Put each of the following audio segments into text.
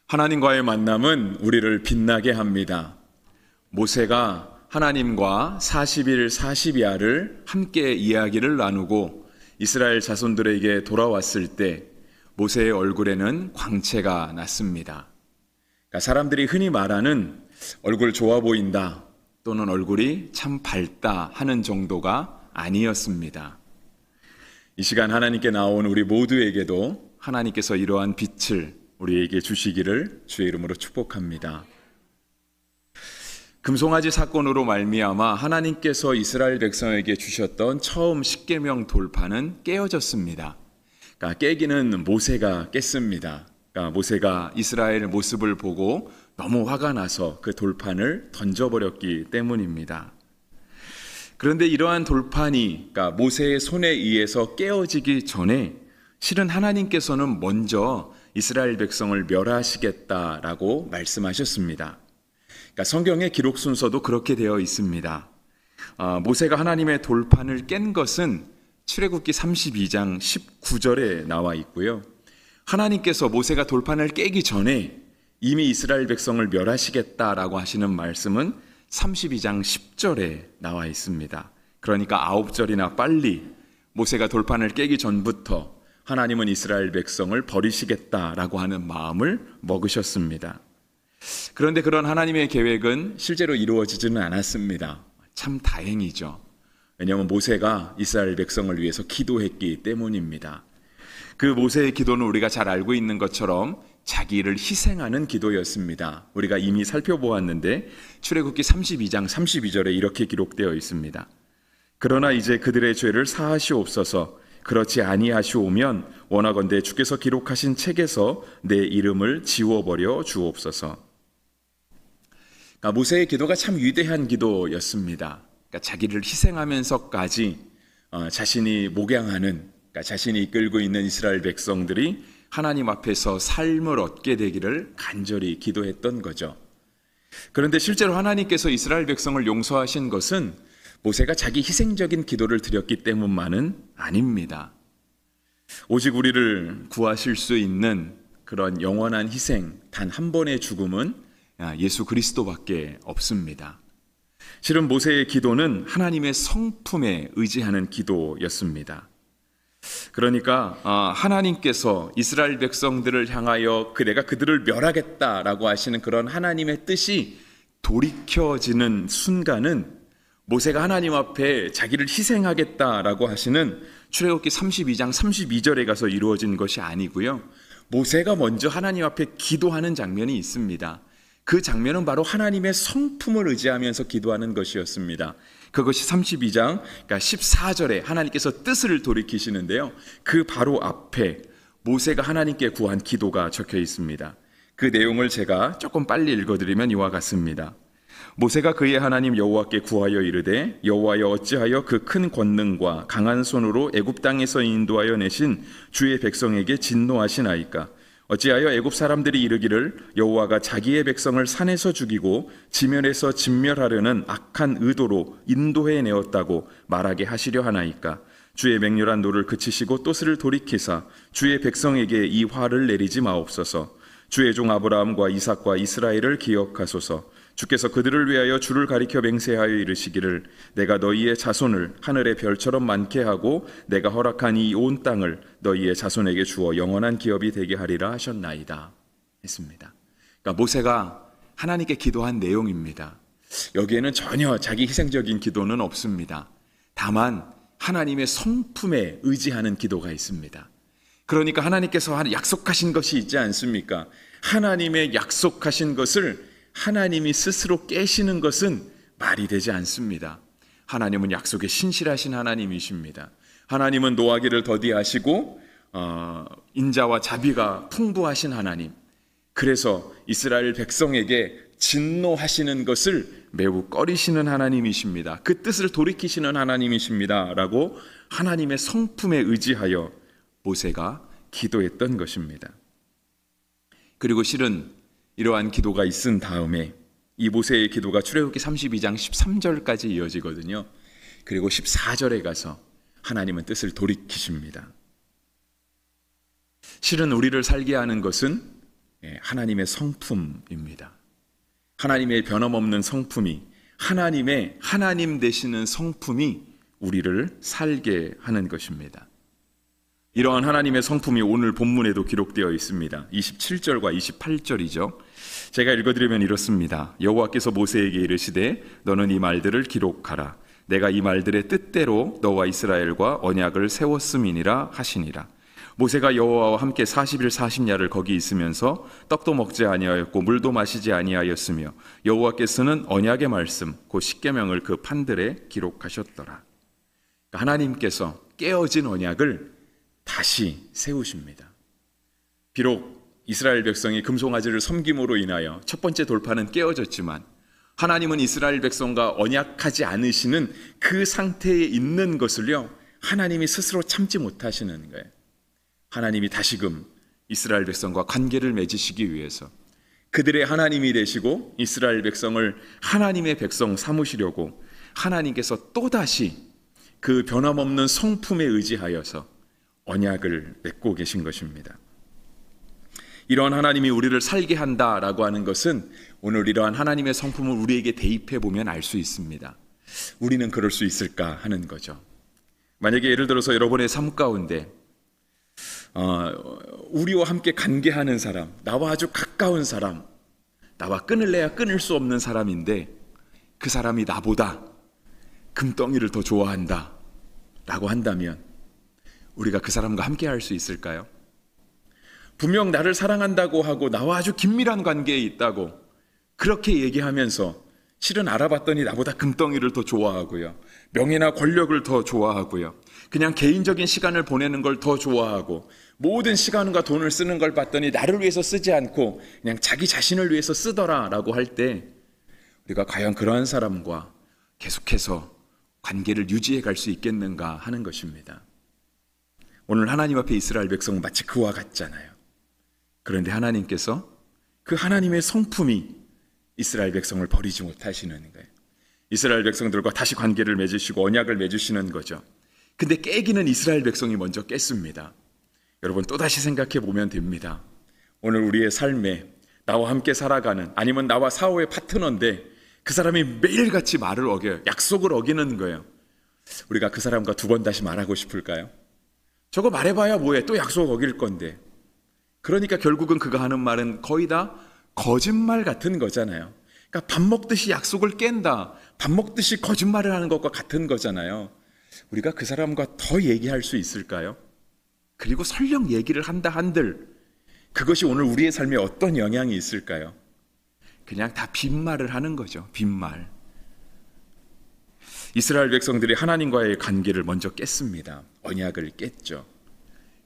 하나님과의 만남은 우리를 빛나게 합니다. 모세가 하나님과 40일 40야를 함께 이야기를 나누고 이스라엘 자손들에게 돌아왔을 때 모세의 얼굴에는 광채가 났습니다. 그러니까 사람들이 흔히 말하는 얼굴 좋아 보인다 또는 얼굴이 참 밝다 하는 정도가 아니었습니다. 이 시간 하나님께 나온 우리 모두에게도 하나님께서 이러한 빛을 우리에게 주시기를 주의 이름으로 축복합니다. 금송아지 사건으로 말미암아 하나님께서 이스라엘 백성에게 주셨던 처음 십계명 돌파는 깨어졌습니다. 그러니까 깨기는 모세가 깼습니다. 그러니까 모세가 이스라엘 모습을 보고 너무 화가 나서 그 돌판을 던져버렸기 때문입니다. 그런데 이러한 돌판이 그러니까 모세의 손에 의해서 깨어지기 전에 실은 하나님께서는 먼저 이스라엘 백성을 멸하시겠다라고 말씀하셨습니다. 그러니까 성경의 기록 순서도 그렇게 되어 있습니다. 모세가 하나님의 돌판을 깬 것은 출애굽기 32장 19절에 나와 있고요. 하나님께서 모세가 돌판을 깨기 전에 이미 이스라엘 백성을 멸하시겠다라고 하시는 말씀은 32장 10절에 나와 있습니다. 그러니까 9절이나 빨리 모세가 돌판을 깨기 전부터 하나님은 이스라엘 백성을 버리시겠다라고 하는 마음을 먹으셨습니다. 그런데 그런 하나님의 계획은 실제로 이루어지지는 않았습니다. 참 다행이죠. 왜냐하면 모세가 이스라엘 백성을 위해서 기도했기 때문입니다. 그 모세의 기도는 우리가 잘 알고 있는 것처럼 자기를 희생하는 기도였습니다. 우리가 이미 살펴보았는데 출애굽기 32장 32절에 이렇게 기록되어 있습니다. 그러나 이제 그들의 죄를 사하시옵소서. 그렇지 아니하시오면 원하건대 주께서 기록하신 책에서 내 이름을 지워버려 주옵소서. 그러니까 모세의 기도가 참 위대한 기도였습니다. 그러니까 자기를 희생하면서까지 자신이 목양하는, 그러니까 자신이 이끌고 있는 이스라엘 백성들이 하나님 앞에서 삶을 얻게 되기를 간절히 기도했던 거죠. 그런데 실제로 하나님께서 이스라엘 백성을 용서하신 것은 모세가 자기 희생적인 기도를 드렸기 때문만은 아닙니다. 오직 우리를 구하실 수 있는 그런 영원한 희생, 단 한 번의 죽음은 예수 그리스도밖에 없습니다. 실은 모세의 기도는 하나님의 성품에 의지하는 기도였습니다. 그러니까 하나님께서 이스라엘 백성들을 향하여 내가 그들을 멸하겠다라고 하시는 그런 하나님의 뜻이 돌이켜지는 순간은 모세가 하나님 앞에 자기를 희생하겠다라고 하시는 출애굽기 32장 32절에 가서 이루어진 것이 아니고요. 모세가 먼저 하나님 앞에 기도하는 장면이 있습니다. 그 장면은 바로 하나님의 성품을 의지하면서 기도하는 것이었습니다. 그것이 32장 그러니까 14절에 하나님께서 뜻을 돌이키시는데요. 그 바로 앞에 모세가 하나님께 구한 기도가 적혀 있습니다. 그 내용을 제가 조금 빨리 읽어드리면 이와 같습니다. 모세가 그의 하나님 여호와께 구하여 이르되 여호와여 어찌하여 그 큰 권능과 강한 손으로 애굽 땅에서 인도하여 내신 주의 백성에게 진노하시나이까. 어찌하여 애굽 사람들이 이르기를 여호와가 자기의 백성을 산에서 죽이고 지면에서 진멸하려는 악한 의도로 인도해 내었다고 말하게 하시려 하나이까. 주의 맹렬한 노를 그치시고 또스를 돌이키사 주의 백성에게 이 화를 내리지 마옵소서. 주의 종 아브라함과 이삭과 이스라엘을 기억하소서. 주께서 그들을 위하여 주를 가리켜 맹세하여 이르시기를 내가 너희의 자손을 하늘의 별처럼 많게 하고 내가 허락한 이 온 땅을 너희의 자손에게 주어 영원한 기업이 되게 하리라 하셨나이다 했습니다. 그러니까 모세가 하나님께 기도한 내용입니다. 여기에는 전혀 자기 희생적인 기도는 없습니다. 다만 하나님의 성품에 의지하는 기도가 있습니다. 그러니까 하나님께서 약속하신 것이 있지 않습니까? 하나님의 약속하신 것을 하나님이 스스로 깨시는 것은 말이 되지 않습니다. 하나님은 약속에 신실하신 하나님이십니다. 하나님은 노하기를 더디하시고 인자와 자비가 풍부하신 하나님. 그래서 이스라엘 백성에게 진노하시는 것을 매우 꺼리시는 하나님이십니다. 그 뜻을 돌이키시는 하나님이십니다 라고 하나님의 성품에 의지하여 모세가 기도했던 것입니다. 그리고 실은 이러한 기도가 있은 다음에 이 모세의 기도가 출애굽기 32장 13절까지 이어지거든요. 그리고 14절에 가서 하나님은 뜻을 돌이키십니다. 실은 우리를 살게 하는 것은 하나님의 성품입니다. 하나님의 변함없는 성품이, 하나님 되시는 성품이 우리를 살게 하는 것입니다. 이러한 하나님의 성품이 오늘 본문에도 기록되어 있습니다. 27절과 28절이죠. 제가 읽어드리면 이렇습니다. 여호와께서 모세에게 이르시되 너는 이 말들을 기록하라. 내가 이 말들의 뜻대로 너와 이스라엘과 언약을 세웠음이니라 하시니라. 모세가 여호와와 함께 40일 40야를 거기 있으면서 떡도 먹지 아니하였고 물도 마시지 아니하였으며 여호와께서는 언약의 말씀 곧 십계명을 그 판들에 기록하셨더라. 하나님께서 깨어진 언약을 다시 세우십니다. 비록 이스라엘 백성이 금송아지를 섬김으로 인하여 첫 번째 돌파는 깨어졌지만 하나님은 이스라엘 백성과 언약하지 않으시는 그 상태에 있는 것을요, 하나님이 스스로 참지 못하시는 거예요. 하나님이 다시금 이스라엘 백성과 관계를 맺으시기 위해서 그들의 하나님이 되시고 이스라엘 백성을 하나님의 백성 삼으시려고 하나님께서 또다시 그 변함없는 성품에 의지하여서 언약을 맺고 계신 것입니다. 이러한 하나님이 우리를 살게 한다라고 하는 것은 오늘 이러한 하나님의 성품을 우리에게 대입해 보면 알 수 있습니다. 우리는 그럴 수 있을까 하는 거죠. 만약에 예를 들어서 여러분의 삶 가운데 우리와 함께 관계하는 사람, 나와 아주 가까운 사람, 나와 끊을래야 끊을 수 없는 사람인데 그 사람이 나보다 금덩이를 더 좋아한다 라고 한다면 우리가 그 사람과 함께 할 수 있을까요? 분명 나를 사랑한다고 하고 나와 아주 긴밀한 관계에 있다고 그렇게 얘기하면서 실은 알아봤더니 나보다 금덩이를 더 좋아하고요, 명예나 권력을 더 좋아하고요, 그냥 개인적인 시간을 보내는 걸 더 좋아하고 모든 시간과 돈을 쓰는 걸 봤더니 나를 위해서 쓰지 않고 그냥 자기 자신을 위해서 쓰더라라고 할 때 우리가 과연 그러한 사람과 계속해서 관계를 유지해 갈 수 있겠는가 하는 것입니다. 오늘 하나님 앞에 이스라엘 백성은 마치 그와 같잖아요. 그런데 하나님께서 그 하나님의 성품이 이스라엘 백성을 버리지 못하시는 거예요. 이스라엘 백성들과 다시 관계를 맺으시고 언약을 맺으시는 거죠. 근데 깨기는 이스라엘 백성이 먼저 깼습니다. 여러분 또다시 생각해 보면 됩니다. 오늘 우리의 삶에 나와 함께 살아가는, 아니면 나와 사후의 파트너인데 그 사람이 매일같이 말을 어겨요. 약속을 어기는 거예요. 우리가 그 사람과 두 번 다시 말하고 싶을까요? 저거 말해봐야 뭐해, 또 약속 어길 건데. 그러니까 결국은 그가 하는 말은 거의 다 거짓말 같은 거잖아요. 그러니까 밥 먹듯이 약속을 깬다, 밥 먹듯이 거짓말을 하는 것과 같은 거잖아요. 우리가 그 사람과 더 얘기할 수 있을까요? 그리고 설령 얘기를 한다 한들 그것이 오늘 우리의 삶에 어떤 영향이 있을까요? 그냥 다 빈말을 하는 거죠. 빈말. 이스라엘 백성들이 하나님과의 관계를 먼저 깼습니다. 언약을 깼죠.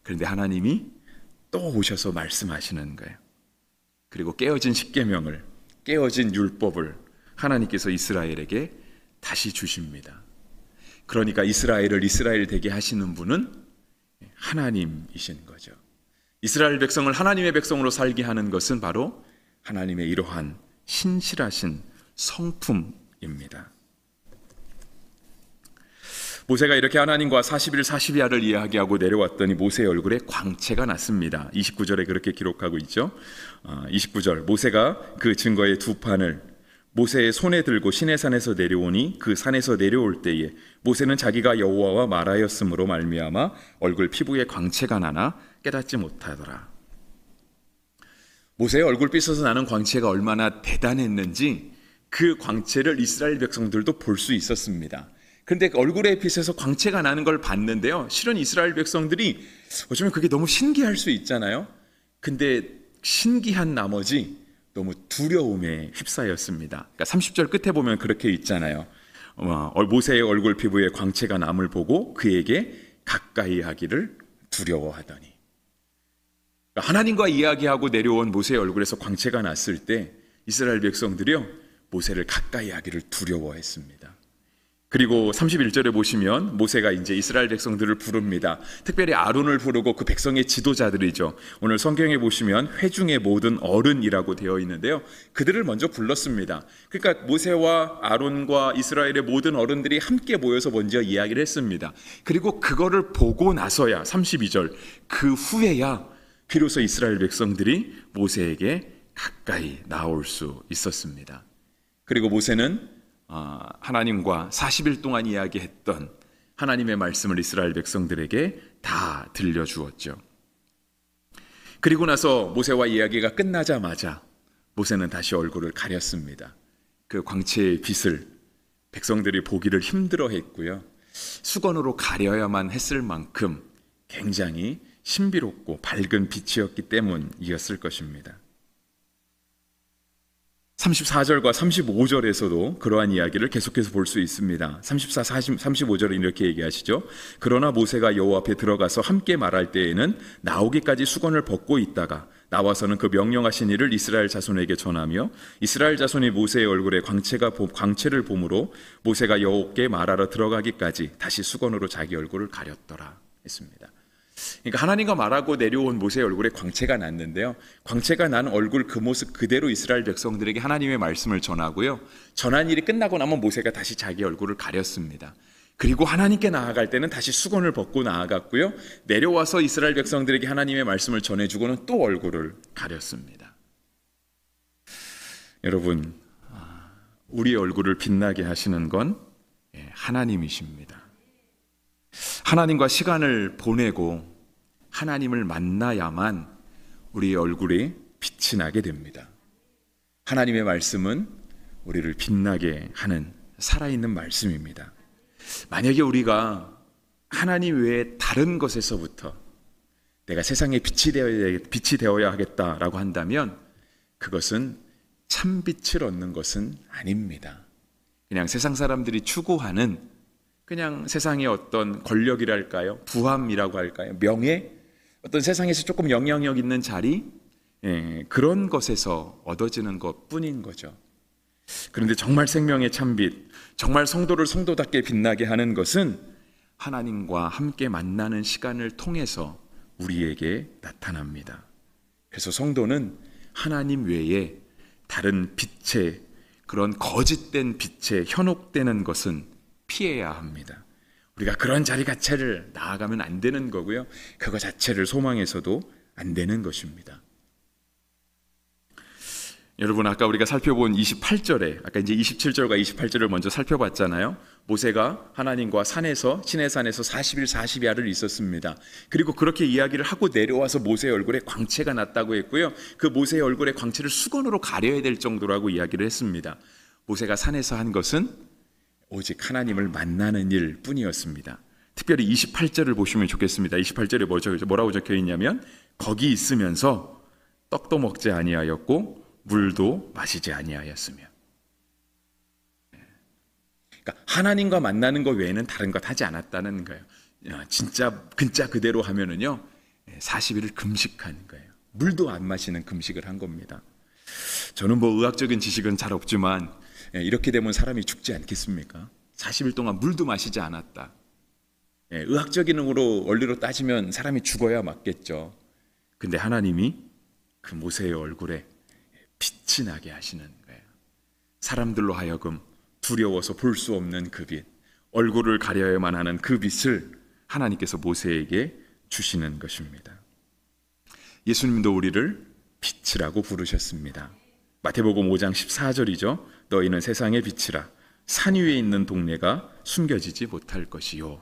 그런데 하나님이 또 오셔서 말씀하시는 거예요. 그리고 깨어진 십계명을, 깨어진 율법을 하나님께서 이스라엘에게 다시 주십니다. 그러니까 이스라엘을 이스라엘 되게 하시는 분은 하나님이신 거죠. 이스라엘 백성을 하나님의 백성으로 살게 하는 것은 바로 하나님의 이러한 신실하신 성품입니다. 모세가 이렇게 하나님과 40일 40야를 이야기하고 내려왔더니 모세의 얼굴에 광채가 났습니다. 29절에 그렇게 기록하고 있죠. 29절, 모세가 그 증거의 두 판을 모세의 손에 들고 시내산에서 내려오니 그 산에서 내려올 때에 모세는 자기가 여호와와 말하였으므로 말미암아 얼굴 피부에 광채가 나나 깨닫지 못하더라. 모세의 얼굴빛에서 나는 광채가 얼마나 대단했는지 그 광채를 이스라엘 백성들도 볼 수 있었습니다. 그런데 얼굴의 빛에서 광채가 나는 걸 봤는데요, 실은 이스라엘 백성들이 어쩌면 그게 너무 신기할 수 있잖아요. 근데 신기한 나머지 너무 두려움에 휩싸였습니다. 그러니까 30절 끝에 보면 그렇게 있잖아요. 모세의 얼굴 피부에 광채가 남을 보고 그에게 가까이 하기를 두려워하더니. 그러니까 하나님과 이야기하고 내려온 모세의 얼굴에서 광채가 났을 때 이스라엘 백성들이요, 모세를 가까이 하기를 두려워했습니다. 그리고 31절에 보시면 모세가 이제 이스라엘 백성들을 부릅니다. 특별히 아론을 부르고 그 백성의 지도자들이죠. 오늘 성경에 보시면 회중의 모든 어른이라고 되어 있는데요, 그들을 먼저 불렀습니다. 그러니까 모세와 아론과 이스라엘의 모든 어른들이 함께 모여서 먼저 이야기를 했습니다. 그리고 그거를 보고 나서야 32절, 그 후에야 비로소 이스라엘 백성들이 모세에게 가까이 나올 수 있었습니다. 그리고 모세는 하나님과 40일 동안 이야기했던 하나님의 말씀을 이스라엘 백성들에게 다 들려주었죠. 그리고 나서 모세와 이야기가 끝나자마자 모세는 다시 얼굴을 가렸습니다. 그 광채의 빛을 백성들이 보기를 힘들어했고요. 수건으로 가려야만 했을 만큼 굉장히 신비롭고 밝은 빛이었기 때문이었을 것입니다. 34절과 35절에서도 그러한 이야기를 계속해서 볼 수 있습니다. 34, 35절은 이렇게 얘기하시죠. 그러나 모세가 여호와 앞에 들어가서 함께 말할 때에는 나오기까지 수건을 벗고 있다가 나와서는 그 명령하신 일을 이스라엘 자손에게 전하며 이스라엘 자손이 모세의 얼굴에 광채를 보므로 모세가 여호와께 말하러 들어가기까지 다시 수건으로 자기 얼굴을 가렸더라 했습니다. 그러니까 하나님과 말하고 내려온 모세의 얼굴에 광채가 났는데요. 광채가 난 얼굴 그 모습 그대로 이스라엘 백성들에게 하나님의 말씀을 전하고요. 전한 일이 끝나고 나면 모세가 다시 자기 얼굴을 가렸습니다. 그리고 하나님께 나아갈 때는 다시 수건을 벗고 나아갔고요. 내려와서 이스라엘 백성들에게 하나님의 말씀을 전해주고는 또 얼굴을 가렸습니다. 여러분, 우리의 얼굴을 빛나게 하시는 건 하나님이십니다. 하나님과 시간을 보내고 하나님을 만나야만 우리의 얼굴이 빛이 나게 됩니다. 하나님의 말씀은 우리를 빛나게 하는 살아있는 말씀입니다. 만약에 우리가 하나님 외에 다른 것에서부터 내가 세상에 빛이 되어야 하겠다라고 한다면 그것은 참 빛을 얻는 것은 아닙니다. 그냥 세상 사람들이 추구하는 그냥 세상의 어떤 권력이랄까요? 부함이라고 할까요? 명예? 어떤 세상에서 조금 영향력 있는 자리? 그런 것에서 얻어지는 것뿐인 거죠. 그런데 정말 생명의 참빛, 정말 성도를 성도답게 빛나게 하는 것은 하나님과 함께 만나는 시간을 통해서 우리에게 나타납니다. 그래서 성도는 하나님 외에 다른 빛의 그런 거짓된 빛에 현혹되는 것은 피해야 합니다. 우리가 그런 자리 자체를 나아가면 안 되는 거고요. 그거 자체를 소망해서도 안 되는 것입니다. 여러분, 아까 우리가 살펴본 28절에 아까 이제 27절과 28절을 먼저 살펴봤잖아요. 모세가 하나님과 산에서 시내 산에서 40일 40야를 있었습니다. 그리고 그렇게 이야기를 하고 내려와서 모세의 얼굴에 광채가 났다고 했고요. 그 모세의 얼굴에 광채를 수건으로 가려야 될 정도라고 이야기를 했습니다. 모세가 산에서 한 것은 오직 하나님을 만나는 일 뿐이었습니다. 특별히 28절을 보시면 좋겠습니다. 28절에 뭐라고 적혀 있냐면 거기 있으면서 떡도 먹지 아니하였고 물도 마시지 아니하였으며. 그러니까 하나님과 만나는 것 외에는 다른 것 하지 않았다는 거예요. 진짜 근자 그대로 하면은요 40일을 금식한 거예요. 물도 안 마시는 금식을 한 겁니다. 저는 뭐 의학적인 지식은 잘 없지만 이렇게 되면 사람이 죽지 않겠습니까? 40일 동안 물도 마시지 않았다. 의학적인 원리로 따지면 사람이 죽어야 맞겠죠. 근데 하나님이 그 모세의 얼굴에 빛이 나게 하시는 거예요. 사람들로 하여금 두려워서 볼 수 없는 그 빛, 얼굴을 가려야만 하는 그 빛을 하나님께서 모세에게 주시는 것입니다. 예수님도 우리를 빛이라고 부르셨습니다. 마태복음 5장 14절이죠. 너희는 세상의 빛이라 산 위에 있는 동네가 숨겨지지 못할 것이요.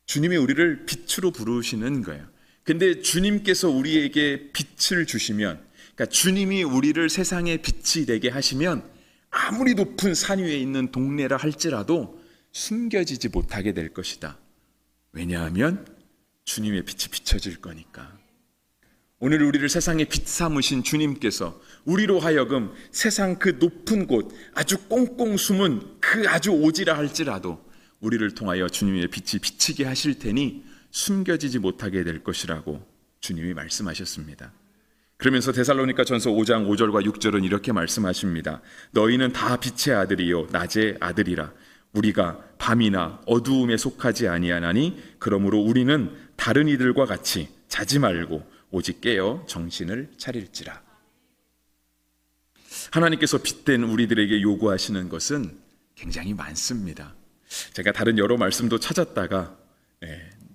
주님이 우리를 빛으로 부르시는 거예요. 근데 주님께서 우리에게 빛을 주시면, 그러니까 주님이 우리를 세상의 빛이 되게 하시면 아무리 높은 산 위에 있는 동네라 할지라도 숨겨지지 못하게 될 것이다. 왜냐하면 주님의 빛이 비춰질 거니까. 오늘 우리를 세상의 빛 삼으신 주님께서 우리로 하여금 세상 그 높은 곳, 아주 꽁꽁 숨은 그 아주 오지라 할지라도 우리를 통하여 주님의 빛이 비치게 하실 테니 숨겨지지 못하게 될 것이라고 주님이 말씀하셨습니다. 그러면서 데살로니가 전서 5장 5절과 6절은 이렇게 말씀하십니다. 너희는 다 빛의 아들이요 낮의 아들이라. 우리가 밤이나 어두움에 속하지 아니하나니 그러므로 우리는 다른 이들과 같이 자지 말고 오직 깨어 정신을 차릴지라. 하나님께서 빛된 우리들에게 요구하시는 것은 굉장히 많습니다. 제가 다른 여러 말씀도 찾았다가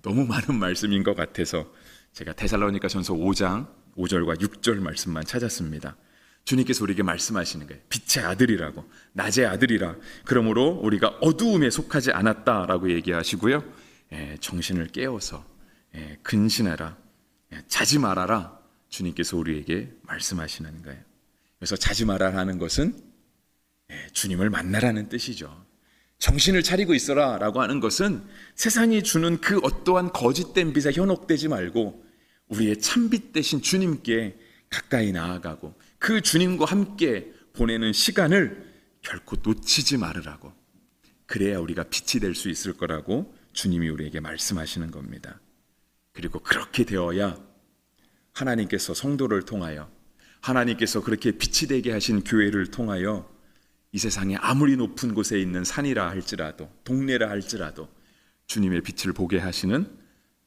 너무 많은 말씀인 것 같아서 제가 데살로니가전서 5장 5절과 6절 말씀만 찾았습니다. 주님께서 우리에게 말씀하시는 거예요. 빛의 아들이라고, 낮의 아들이라. 그러므로 우리가 어두움에 속하지 않았다라고 얘기하시고요. 정신을 깨워서 근신하라, 자지 말아라. 주님께서 우리에게 말씀하시는 거예요. 그래서 자지 말아라는 것은 주님을 만나라는 뜻이죠. 정신을 차리고 있어라 라고 하는 것은 세상이 주는 그 어떠한 거짓된 빛에 현혹되지 말고 우리의 참빛 대신 주님께 가까이 나아가고 그 주님과 함께 보내는 시간을 결코 놓치지 말으라고. 그래야 우리가 빛이 될 수 있을 거라고 주님이 우리에게 말씀하시는 겁니다. 그리고 그렇게 되어야 하나님께서 성도를 통하여, 하나님께서 그렇게 빛이 되게 하신 교회를 통하여 이 세상에 아무리 높은 곳에 있는 산이라 할지라도, 동네라 할지라도 주님의 빛을 보게 하시는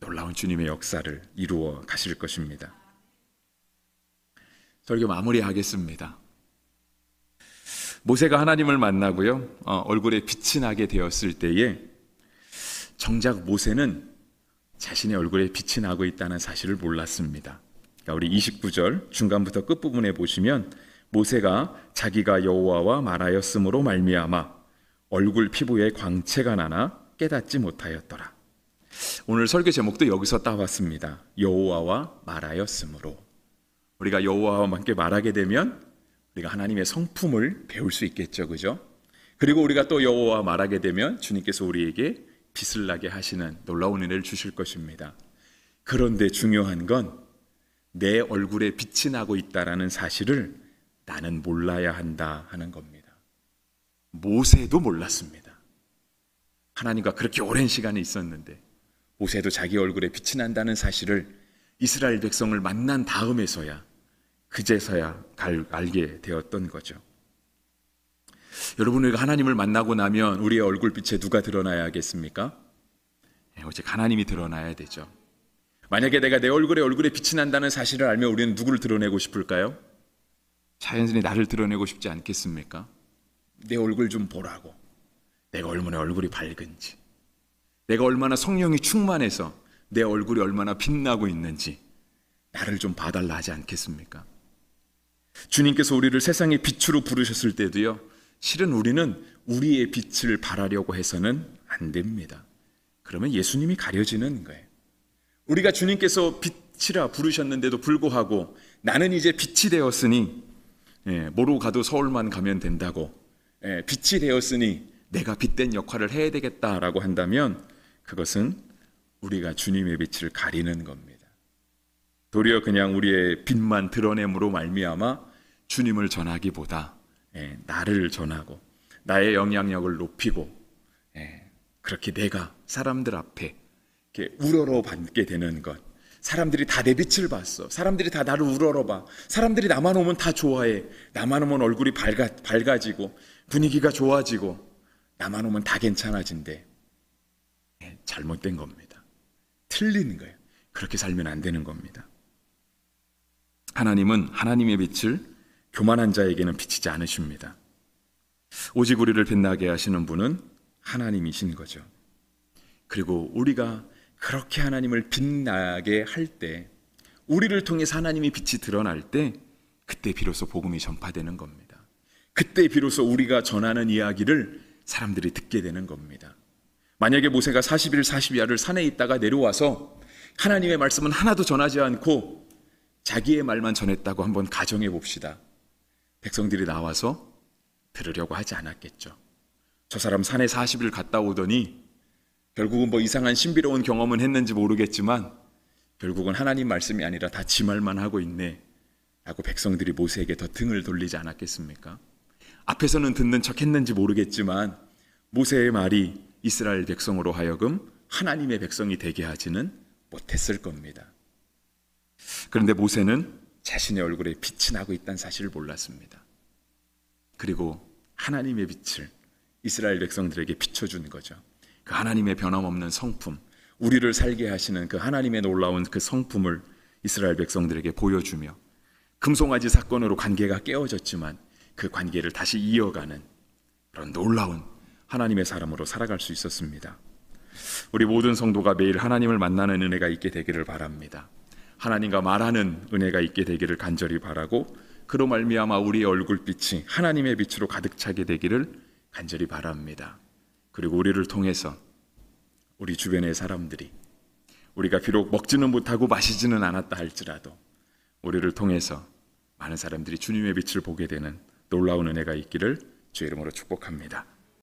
놀라운 주님의 역사를 이루어 가실 것입니다. 설교 마무리하겠습니다. 모세가 하나님을 만나고요, 얼굴에 빛이 나게 되었을 때에 정작 모세는 자신의 얼굴에 빛이 나고 있다는 사실을 몰랐습니다. 그러니까 우리 29절 중간부터 끝부분에 보시면 모세가 자기가 여호와와 말하였으므로 말미암아 얼굴 피부에 광채가 나나 깨닫지 못하였더라. 오늘 설교 제목도 여기서 따왔습니다. 여호와와 말하였으므로. 우리가 여호와와 함께 말하게 되면 우리가 하나님의 성품을 배울 수 있겠죠, 그죠? 그리고 우리가 또 여호와와 말하게 되면 주님께서 우리에게 빛을 나게 하시는 놀라운 은혜를 주실 것입니다. 그런데 중요한 건 내 얼굴에 빛이 나고 있다라는 사실을 나는 몰라야 한다 하는 겁니다. 모세도 몰랐습니다. 하나님과 그렇게 오랜 시간이 있었는데 모세도 자기 얼굴에 빛이 난다는 사실을 이스라엘 백성을 만난 다음에서야, 그제서야 알게 되었던 거죠. 여러분, 우리가 하나님을 만나고 나면 우리의 얼굴빛에 누가 드러나야겠습니까? 오직 하나님이 드러나야 되죠. 만약에 내가 내 얼굴에 빛이 난다는 사실을 알면 우리는 누구를 드러내고 싶을까요? 자연스레 나를 드러내고 싶지 않겠습니까? 내 얼굴 좀 보라고. 내가 얼마나 얼굴이 밝은지, 내가 얼마나 성령이 충만해서 내 얼굴이 얼마나 빛나고 있는지 나를 좀 봐달라 하지 않겠습니까? 주님께서 우리를 세상의 빛으로 부르셨을 때도요, 실은 우리는 우리의 빛을 발하려고 해서는 안 됩니다. 그러면 예수님이 가려지는 거예요. 우리가 주님께서 빛이라 부르셨는데도 불구하고 나는 이제 빛이 되었으니 뭐로 가도 서울만 가면 된다고, 빛이 되었으니 내가 빛된 역할을 해야 되겠다라고 한다면 그것은 우리가 주님의 빛을 가리는 겁니다. 도리어 그냥 우리의 빛만 드러냄으로 말미암아 주님을 전하기보다 나를 전하고 나의 영향력을 높이고 그렇게 내가 사람들 앞에 이렇게 우러러받게 되는 것. 사람들이 다 내 빛을 봤어. 사람들이 다 나를 우러러봐. 사람들이 나만 오면 다 좋아해. 나만 오면 얼굴이 밝아지고 분위기가 좋아지고 나만 오면 다 괜찮아진대. 잘못된 겁니다. 틀리는 거예요. 그렇게 살면 안 되는 겁니다. 하나님은 하나님의 빛을 교만한 자에게는 비치지 않으십니다. 오직 우리를 빛나게 하시는 분은 하나님이신 거죠. 그리고 우리가 그렇게 하나님을 빛나게 할 때, 우리를 통해서 하나님의 빛이 드러날 때, 그때 비로소 복음이 전파되는 겁니다. 그때 비로소 우리가 전하는 이야기를 사람들이 듣게 되는 겁니다. 만약에 모세가 40일 40야를 산에 있다가 내려와서 하나님의 말씀은 하나도 전하지 않고 자기의 말만 전했다고 한번 가정해 봅시다. 백성들이 나와서 들으려고 하지 않았겠죠. 저 사람 산에 40일 갔다 오더니 결국은 뭐 이상한 신비로운 경험은 했는지 모르겠지만 결국은 하나님 말씀이 아니라 다 지 말만 하고 있네 라고 백성들이 모세에게 더 등을 돌리지 않았겠습니까? 앞에서는 듣는 척 했는지 모르겠지만 모세의 말이 이스라엘 백성으로 하여금 하나님의 백성이 되게 하지는 못했을 겁니다. 그런데 모세는 자신의 얼굴에 빛이 나고 있다는 사실을 몰랐습니다. 그리고 하나님의 빛을 이스라엘 백성들에게 비춰준 거죠. 그 하나님의 변함없는 성품, 우리를 살게 하시는 그 하나님의 놀라운 그 성품을 이스라엘 백성들에게 보여주며 금송아지 사건으로 관계가 깨어졌지만 그 관계를 다시 이어가는 그런 놀라운 하나님의 사람으로 살아갈 수 있었습니다. 우리 모든 성도가 매일 하나님을 만나는 은혜가 있게 되기를 바랍니다. 하나님과 말하는 은혜가 있게 되기를 간절히 바라고, 그로 말미암아 우리의 얼굴빛이 하나님의 빛으로 가득 차게 되기를 간절히 바랍니다. 그리고 우리를 통해서 우리 주변의 사람들이, 우리가 비록 먹지는 못하고 마시지는 않았다 할지라도 우리를 통해서 많은 사람들이 주님의 빛을 보게 되는 놀라운 은혜가 있기를 주의 이름으로 축복합니다.